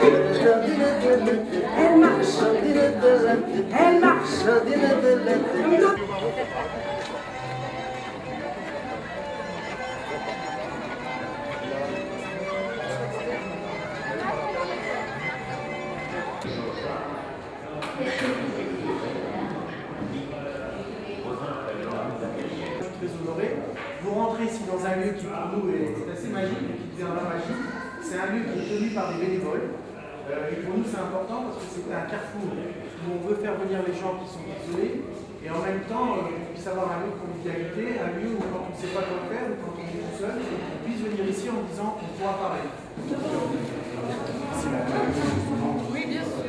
Elle marche, elle marche. Très honoré. Vous rentrez ici dans un lieu qui pour nous est assez magique et qui deviendra magique. C'est un lieu qui est tenu par des bénévoles. Et pour nous c'est important parce que c'est un carrefour où on veut faire venir les gens qui sont isolés et en même temps qu'on puisse avoir un lieu de convivialité, un lieu où quand on ne sait pas quoi faire ou quand on est tout seul, on puisse venir ici en disant on pourra parler. Oui, bien sûr.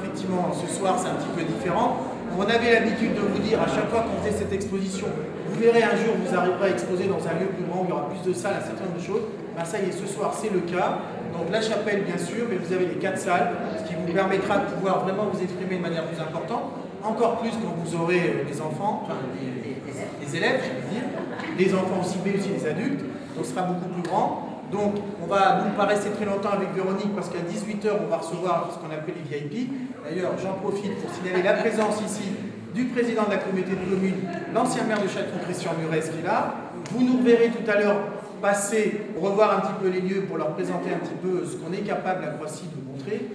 Effectivement, ce soir c'est un petit peu différent. On avait l'habitude de vous dire à chaque fois qu'on faisait cette exposition, vous verrez un jour, vous arriverez à exposer dans un lieu plus grand, où il y aura plus de salles, un certain nombre de choses. Ben ça y est, ce soir c'est le cas. Donc la chapelle bien sûr, mais vous avez les 4 salles, ce qui vous permettra de pouvoir vraiment vous exprimer de manière plus importante. Encore plus quand vous aurez des enfants, enfin les élèves, je veux dire, les enfants aussi, mais aussi les adultes. Donc ce sera beaucoup plus grand. Donc, on va nous pas rester très longtemps avec Véronique parce qu'à 18h, on va recevoir ce qu'on appelle les VIP. D'ailleurs, j'en profite pour signaler la présence ici du président de la communauté de communes, l'ancien maire de Château, Christian Muret, qui est là. Vous nous reverrez tout à l'heure passer, revoir un petit peu les lieux pour leur présenter un petit peu ce qu'on est capable à Croissy de montrer.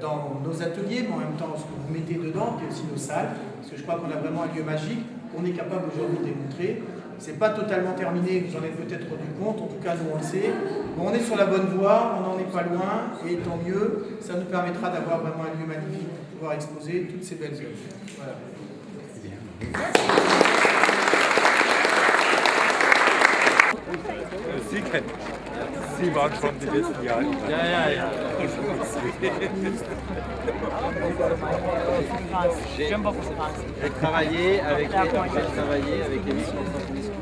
dans nos ateliers, mais en même temps ce que vous mettez dedans, puis aussi nos salles, parce que je crois qu'on a vraiment un lieu magique qu'on est capable aujourd'hui de démontrer. C'est pas totalement terminé, vous en êtes peut-être rendu compte, en tout cas nous on le sait. Bon, on est sur la bonne voie, on n'en est pas loin, et tant mieux, ça nous permettra d'avoir vraiment un lieu magnifique pour pouvoir exposer toutes ces belles œuvres. Voilà. Sie kennen. Sie waren schon die letzten Jahre. Ja. J'ai travaillé avec les missions de transmission.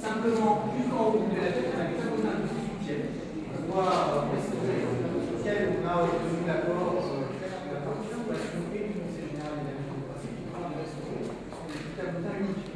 Simplement, jusqu'en haut de la tête, on a une très bonne pièce. On voit lequel on a obtenu l'accord de la partition parce que et du conseil général des amis de principe qui prend le restauré sur des tableaux uniques.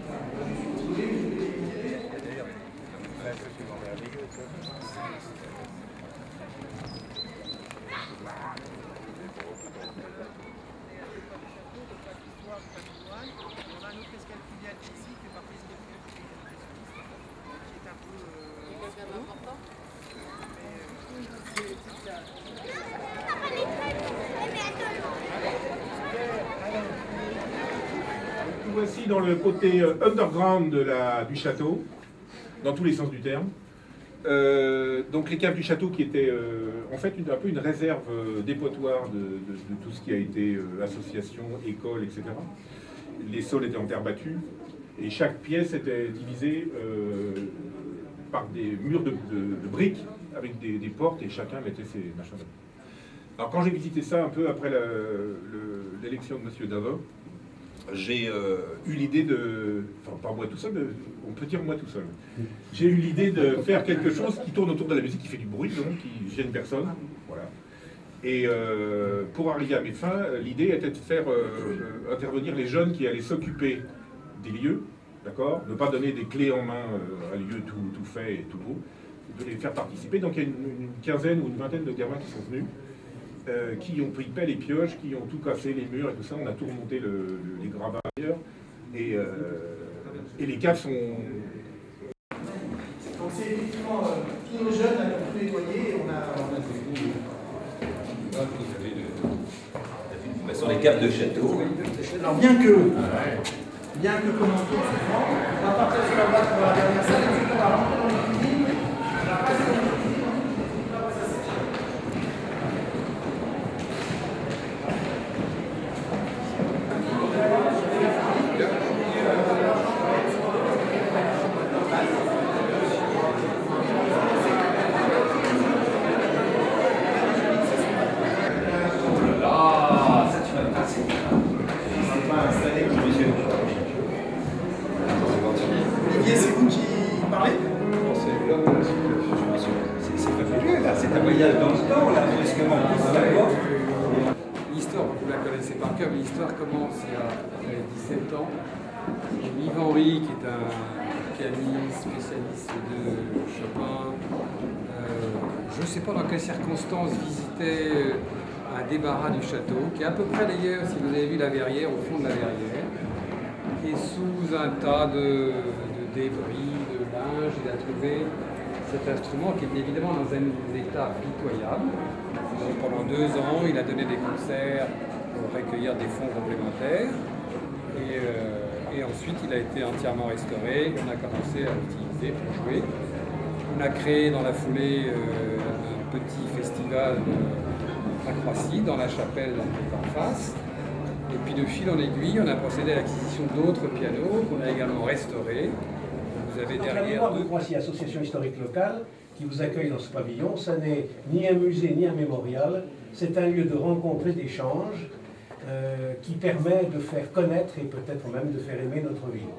Voici dans le côté underground du château, dans tous les sens du terme. Donc les caves du château qui étaient en fait un peu une réserve dépotoir de tout ce qui a été association, école, etc. Les sols étaient en terre battue et chaque pièce était divisée par des murs de briques avec des portes et chacun mettait ses machins. Alors quand j'ai visité ça un peu après l'élection de M. Davos, j'ai eu l'idée de, enfin pas moi tout seul, on peut dire moi tout seul, j'ai eu l'idée de faire quelque chose qui tourne autour de la musique, qui fait du bruit, donc qui gêne personne, voilà. Et pour arriver à mes fins, l'idée était de faire intervenir les jeunes qui allaient s'occuper des lieux, d'accord, ne pas donner des clés en main à un lieu tout fait et tout beau, de les faire participer. Donc il y a une quinzaine ou une vingtaine de gamins qui sont venus, qui ont pris pelle et pioche, qui ont tout cassé, les murs et tout ça, on a tout remonté les gravats ailleurs, et les caves sont... Donc c'est effectivement tous nos jeunes qui ont tout nettoyé, on a sur les caves de château. Alors bien que comment souvent, on va partir sur la base pour la dernière salle, et puis on va rentrer dans les cuisines, on va passer dans les cuisines, on va passer à cette chaîne. Olivier, c'est vous qui parlez? C'est fabuleux, là, c'est un voyage dans le temps, là, brusquement, d'accord. L'histoire, vous la connaissez par cœur, mais l'histoire commence il y a 17 ans. Yves Henry, qui est un pianiste, spécialiste de Chopin, je ne sais pas dans quelles circonstances, visitait un débarras du château, qui est à peu près d'ailleurs, si vous avez vu la verrière, au fond de la verrière, et sous un tas de débris, de linge, il a trouvé cet instrument qui est évidemment dans un état pitoyable. Donc pendant 2 ans, il a donné des concerts pour recueillir des fonds complémentaires. Et ensuite, il a été entièrement restauré. On a commencé à l'utiliser pour jouer. On a créé dans la foulée un petit festival à Croissy, dans la chapelle en face. Et puis de fil en aiguille, on a procédé à l'acquisition d'autres pianos qu'on a également restaurés. Vous avez Donc, la derrière mémoire de Croissy, association historique locale, qui vous accueille dans ce pavillon, ça n'est ni un musée ni un mémorial, c'est un lieu de rencontre et d'échange qui permet de faire connaître et peut-être même de faire aimer notre ville.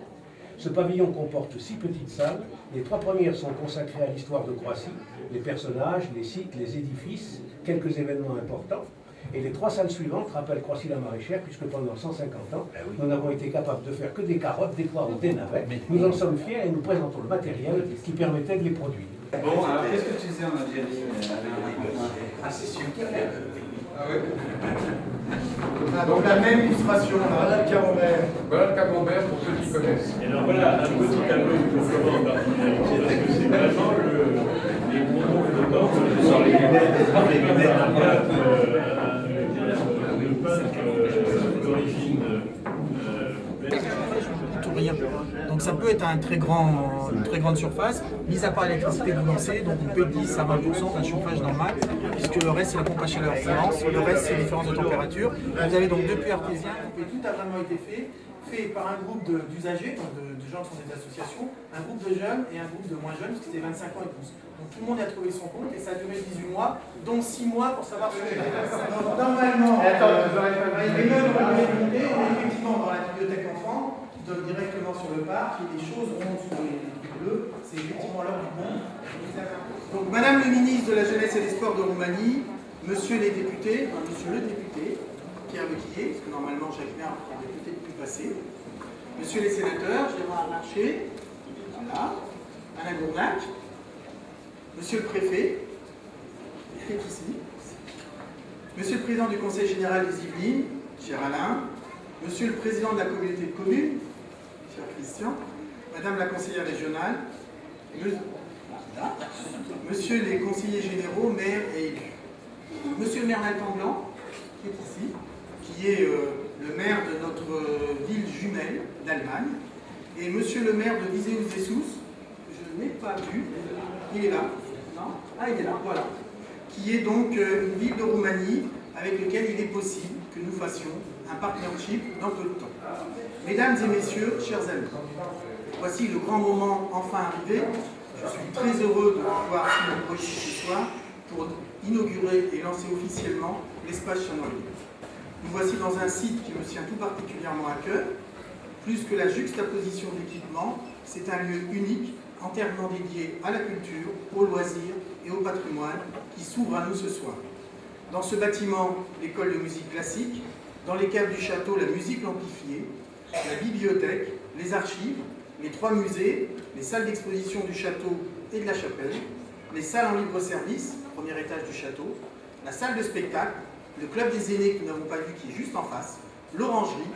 Ce pavillon comporte 6 petites salles. Les 3 premières sont consacrées à l'histoire de Croissy, les personnages, les sites, les édifices, quelques événements importants. Et les 3 salles suivantes rappellent Croissy-la-Maraîchère, puisque pendant 150 ans, nous n'avons été capables de faire que des carottes, des poireaux, des navets. Nous en sommes fiers et nous présentons le matériel qui permettait de les produire. Bon, alors qu'est-ce que tu faisais en Algérie Ah, c'est super. Ah ouais. Donc la même illustration, là, le camembert. Voilà le camembert pour ceux qui connaissent. Et alors voilà, un petit tableau du comportement particularité, parce que c'est vraiment les mots de temps sur les d'origine Tout rien. Donc ça peut être une très grande surface, mis à part l'électricité que vous lancez, donc on peut 10 à 20% d'un chauffage normal, puisque le reste c'est la pompe à chaleur qui lance, le reste c'est les différences de température. Vous avez donc 2 puits artésiens, et tout a vraiment été fait par un groupe d'usagers, donc de gens qui sont des associations, un groupe de jeunes et un groupe de moins jeunes, parce que c'était 25 ans et plus. Donc tout le monde a trouvé son compte et ça a duré 18 mois, dont 6 mois pour savoir ce qu'il y a. Donc normalement, les meubles ont été montés, on est effectivement dans la bibliothèque enfant, qui donne directement sur le parc, et les choses rondes sur les trucs bleus, c'est effectivement l'heure du bon. Donc Madame le ministre de la Jeunesse et des Sports de Roumanie, Monsieur les députés, Monsieur le député, Pierre Lequillier, parce que normalement Jacques Merle est député depuis le passé, Monsieur les sénateurs, Gérard Larcher, voilà, Alain Gournac, Monsieur le préfet, qui est ici, Monsieur le président du Conseil général des Yvelines, cher Alain, Monsieur le président de la communauté de communes, cher Christian, Madame la conseillère régionale, Monsieur les conseillers généraux, maires et élus, Monsieur le maire d'Alpan Blanc, qui est ici, qui est le maire de notre ville jumelle d'Allemagne, et Monsieur le maire de Viseu-Sous, que je n'ai pas vu, il est là, non? Ah, il est là, voilà, qui est donc une ville de Roumanie avec laquelle il est possible que nous fassions un partnership dans peu de temps. Mesdames et messieurs, chers amis, voici le grand moment enfin arrivé. Je suis très heureux de pouvoir vous ici ce soir pour inaugurer et lancer officiellement l'espace Chanolly. Nous voici dans un site qui me tient tout particulièrement à cœur. Plus que la juxtaposition d'équipements, c'est un lieu unique, entièrement dédié à la culture, aux loisirs et au patrimoine qui s'ouvre à nous ce soir. Dans ce bâtiment, l'école de musique classique, dans les caves du château, la musique amplifiée, la bibliothèque, les archives, les 3 musées, les salles d'exposition du château et de la chapelle, les salles en libre-service, premier étage du château, la salle de spectacle, le club des aînés que nous n'avons pas vu qui est juste en face, l'orangerie,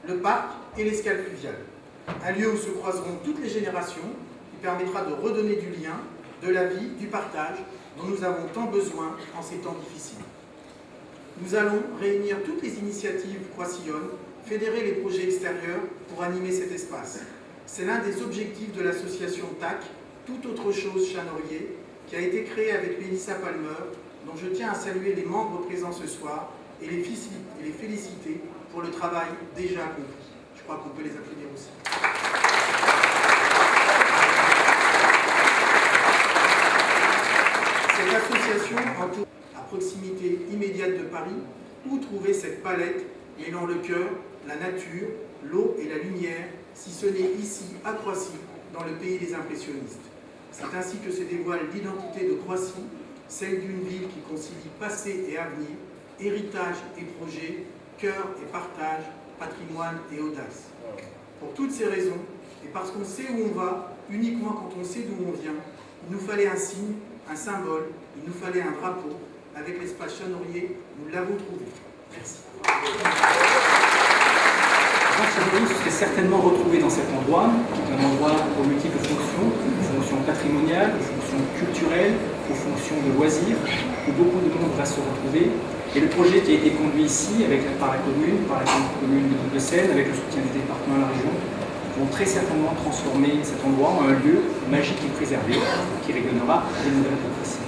le parc et l'escale fluviale. Un lieu où se croiseront toutes les générations qui permettra de redonner du lien, de la vie, du partage dont nous avons tant besoin en ces temps difficiles. Nous allons réunir toutes les initiatives croissillonnes, fédérer les projets extérieurs pour animer cet espace. C'est l'un des objectifs de l'association TAC, Tout autre chose Chanorier, qui a été créée avec Mélissa Palmer, dont je tiens à saluer les membres présents ce soir et les féliciter pour le travail déjà accompli. Je crois qu'on peut les applaudir aussi. Cette association entoure à proximité immédiate de Paris, où trouver cette palette mêlant le cœur, la nature, l'eau et la lumière, si ce n'est ici, à Croissy, dans le pays des impressionnistes. C'est ainsi que se dévoile l'identité de Croissy, celle d'une ville qui concilie passé et avenir, héritage et projet, cœur et partage, patrimoine et audace. Pour toutes ces raisons, et parce qu'on sait où on va, uniquement quand on sait d'où on vient, il nous fallait un signe, un symbole, il nous fallait un drapeau. Avec l'espace Chanorier, nous l'avons trouvé. Merci. Chanorier se serait certainement retrouvé dans cet endroit, qui est un endroit aux multiples fonctions patrimoniales, aux fonctions culturelles, aux fonctions de loisirs, où beaucoup de monde va se retrouver. Et le projet qui a été conduit ici par la commune de Seine, avec le soutien du département et de la région, vont très certainement transformer cet endroit en un lieu magique et préservé qui rayonnera des nouvelles professions.